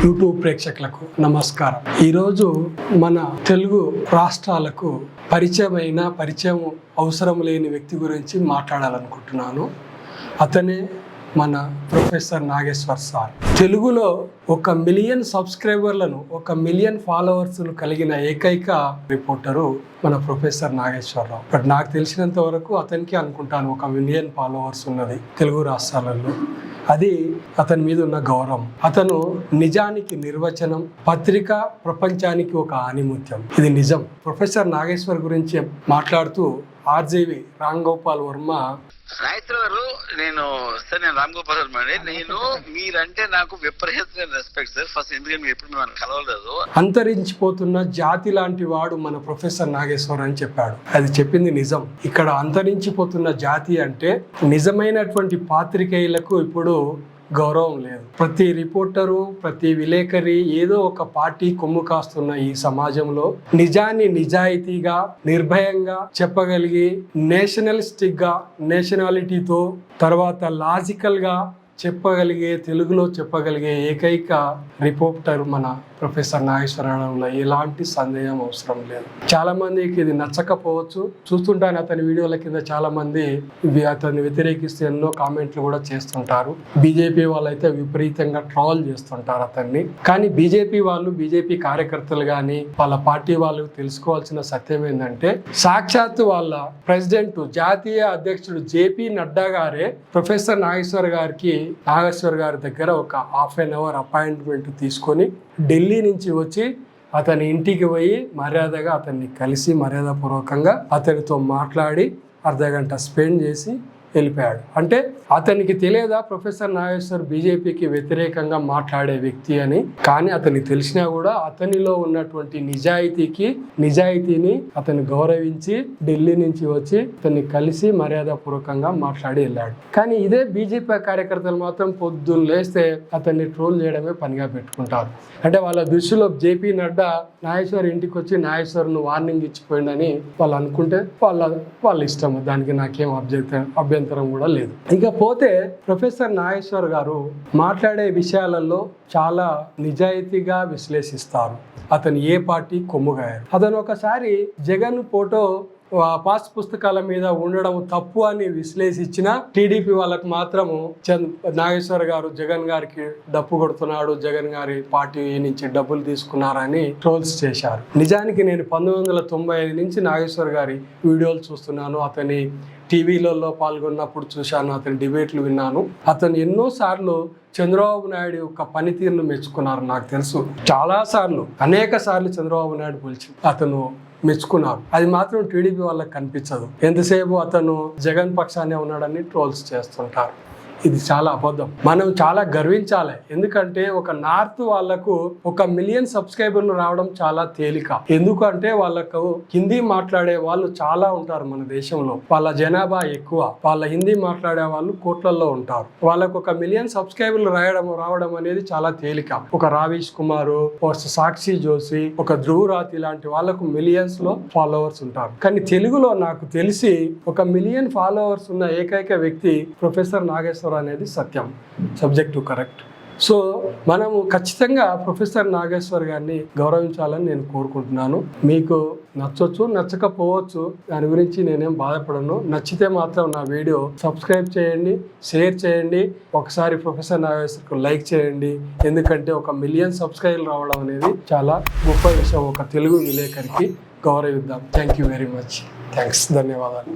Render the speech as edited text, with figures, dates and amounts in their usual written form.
YouTube ప్రేక్షకులకు నమస్కారం. ఈరోజు మన తెలుగు రాష్ట్రాలకు పరిచయం అవసరం లేని వ్యక్తి గురించి మాట్లాడాలనుకుంటున్నాను. అతనే మన ప్రొఫెసర్ నాగేశ్వర్ సార్. తెలుగులో 1 మిలియన్ సబ్స్క్రైబర్లను 1 మిలియన్ ఫాలోవర్స్ను కలిగిన ఏకైక రిపోర్టరు మన ప్రొఫెసర్ నాగేశ్వరరావు. బట్ నాకు తెలిసినంత వరకు అతనికి అనుకుంటాను 1 మిలియన్ ఫాలోవర్స్ ఉన్నది తెలుగు రాష్ట్రాలలో. అది అతని మీద ఉన్న గౌరవం. అతను నిజానికి నిర్వచనం, పత్రిక ప్రపంచానికి ఒక ఆణిముత్యం. ఇది నిజం. ప్రొఫెసర్ నాగేశ్వర్ గురించి మాట్లాడుతూ ఆర్జేవి రామ్ గోపాల్ వర్మ, గారు నేను రామ్ గోపాల్ వర్మ అండి. నేను మీరంటే నాకు విపరీతమైన రెస్పెక్ట్ సార్. ఫస్ట్ ఎందుకంటే మీరు ఎప్పుడు మనం కలవలేదు. అంతరించిపోతున్న జాతి లాంటి వాడు మన ప్రొఫెసర్ నాగేశ్వర్ అని చెప్పాడు. అది చెప్పింది నిజం. ఇక్కడ అంతరించిపోతున్న జాతి అంటే నిజమైనటువంటి పాత్రికేయులకు ఇప్పుడు గౌరవం లేదు. ప్రతి రిపోర్టరు, ప్రతి విలేకరి ఏదో ఒక పార్టీ కొమ్ము కాస్తున్న ఈ సమాజంలో నిజాన్ని నిజాయితీగా, నిర్భయంగా చెప్పగలిగి, నేషనలిస్టిక్ గా, నేషనాలిటీతో, తర్వాత లాజికల్ గా చెప్పగలిగే, తెలుగులో చెప్పగలిగే ఏకైక రిపోర్టర్ మన ప్రొఫెసర్ నాగేశ్వరరావులో ఎలాంటి సందేహం అవసరం లేదు. చాలా మందికి ఇది నచ్చకపోవచ్చు. చూస్తుంటాను అతని వీడియోల కింద చాలా మంది అతన్ని వ్యతిరేకిస్తూ ఎన్నో కామెంట్లు కూడా చేస్తుంటారు. బీజేపీ వాళ్ళు అయితే విపరీతంగా ట్రోల్ చేస్తుంటారు అతన్ని. కానీ బీజేపీ వాళ్ళు, బీజేపీ కార్యకర్తలు కానీ వాళ్ళ పార్టీ వాళ్ళు తెలుసుకోవాల్సిన సత్యం ఏంటంటే, సాక్షాత్తు వాళ్ళ ప్రెసిడెంట్, జాతీయ అధ్యక్షుడు జేపీ నడ్డా గారే ప్రొఫెసర్ నాగేశ్వర్ గారి దగ్గర ఒక ½ an hour అపాయింట్మెంట్ తీసుకొని ఢిల్లీ నుంచి వచ్చి అతని ఇంటికి పోయి మర్యాదగా అతన్ని కలిసి, మర్యాదపూర్వకంగా అతనితో మాట్లాడి అర్ధగంట స్పెండ్ చేసి వెళ్ళిపోయాడు. అంటే అతనికి తెలియదా ప్రొఫెసర్ నాగేశ్వర్ బీజేపీకి వ్యతిరేకంగా మాట్లాడే వ్యక్తి అని? కానీ అతనికి తెలిసినా కూడా అతనిలో ఉన్నటువంటి నిజాయితీని అతను గౌరవించి ఢిల్లీ నుంచి వచ్చి అతన్ని కలిసి మర్యాదపూర్వకంగా మాట్లాడి వెళ్ళాడు. కానీ ఇదే బీజేపీ కార్యకర్తలు మాత్రం పొద్దున్న లేస్తే అతన్ని ట్రోల్ చేయడమే పనిగా పెట్టుకుంటారు. అంటే వాళ్ళ దృష్టిలో జేపీ నడ్డా నాగేశ్వర్ ఇంటికి వచ్చి నాగేశ్వర్ను వార్నింగ్ ఇచ్చిపోయిందని వాళ్ళు అనుకుంటే వాళ్ళ ఇష్టం. దానికి నాకేం అభ్యంతరం కూడా లేదు. ఇకపోతే ప్రొఫెసర్ నాగేశ్వర్ గారు మాట్లాడే విషయాలలో చాలా నిజాయితీగా విశ్లేషిస్తారు. అతను ఏ పార్టీ కొమ్ముగాయారు. అతను ఒకసారి జగన్ ఫోటో పాస్ పుస్తకాల మీద ఉండడం తప్పు అని విశ్లేషించిన టీడీపీ వాళ్ళకు మాత్రము నాగేశ్వర్ గారు జగన్ గారికి డప్పు కొడుతున్నాడు, జగన్ గారి పార్టీ నుంచి డబ్బులు తీసుకున్నారని ట్రోల్స్ చేశారు. నిజానికి నేను 1995 నుంచి నాగేశ్వర్ గారి వీడియోలు చూస్తున్నాను. అతని టీవీలలో పాల్గొన్నప్పుడు చూశాను, అతని డిబేట్లు విన్నాను. అతను ఎన్నోసార్లు చంద్రబాబు నాయుడు యొక్క పనితీరును మెచ్చుకున్నారు. నాకు తెలుసు అనేక సార్లు చంద్రబాబు నాయుడు పిలిచి అతను మెచ్చుకున్నారు. అది మాత్రం టీడీపీ వాళ్ళకి కనిపించదు. ఎంతసేపు అతను జగన్ పక్షానే ఉన్నాడని ట్రోల్స్ చేస్తుంటారు. ఇది చాలా అబద్ధం. మనం చాలా గర్వించాలి. ఎందుకంటే ఒక నార్త్ వాళ్లకు 1 మిలియన్ సబ్స్క్రైబర్లు రావడం చాలా తేలిక. ఎందుకంటే వాళ్ళకు హిందీ మాట్లాడే వాళ్ళు చాలా ఉంటారు మన దేశంలో. వాళ్ళ జనాభా ఎక్కువ. వాళ్ళ హిందీ మాట్లాడే వాళ్ళు కోట్లల్లో ఉంటారు. వాళ్ళకు 1 మిలియన్ సబ్స్క్రైబర్లు రావడం అనేది చాలా తేలిక. ఒక రావీష్ కుమార్, ఒక సాక్షి జోషి, ఒక ధ్రువ్ రాతి లాంటి వాళ్ళకు మిలియన్స్ లో ఫాలోవర్స్ ఉంటారు. కానీ తెలుగులో నాకు తెలిసి 1 మిలియన్ ఫాలోవర్స్ ఉన్న ఏకైక వ్యక్తి ప్రొఫెసర్ నాగేశ్వర్ అనేది సత్యం. Subject correct. సో మనము ఖచ్చితంగా ప్రొఫెసర్ నాగేశ్వర్ గారిని గౌరవించాలని నేను కోరుకుంటున్నాను. మీకు నచ్చొచ్చు, నచ్చకపోవచ్చు, దాని గురించి నేనేం బాధపడను. నచ్చితే మాత్రం నా వీడియో సబ్స్క్రైబ్ చేయండి, షేర్ చేయండి, ఒకసారి ప్రొఫెసర్ నాగేశ్వర్కు లైక్ చేయండి. ఎందుకంటే 1 మిలియన్ సబ్స్క్రైబర్లు రావడం అనేది చాలా గొప్ప విషయం. ఒక తెలుగు విలేకరికి గౌరవిద్దాం. Thank you very much. Thanks. ధన్యవాదాలు.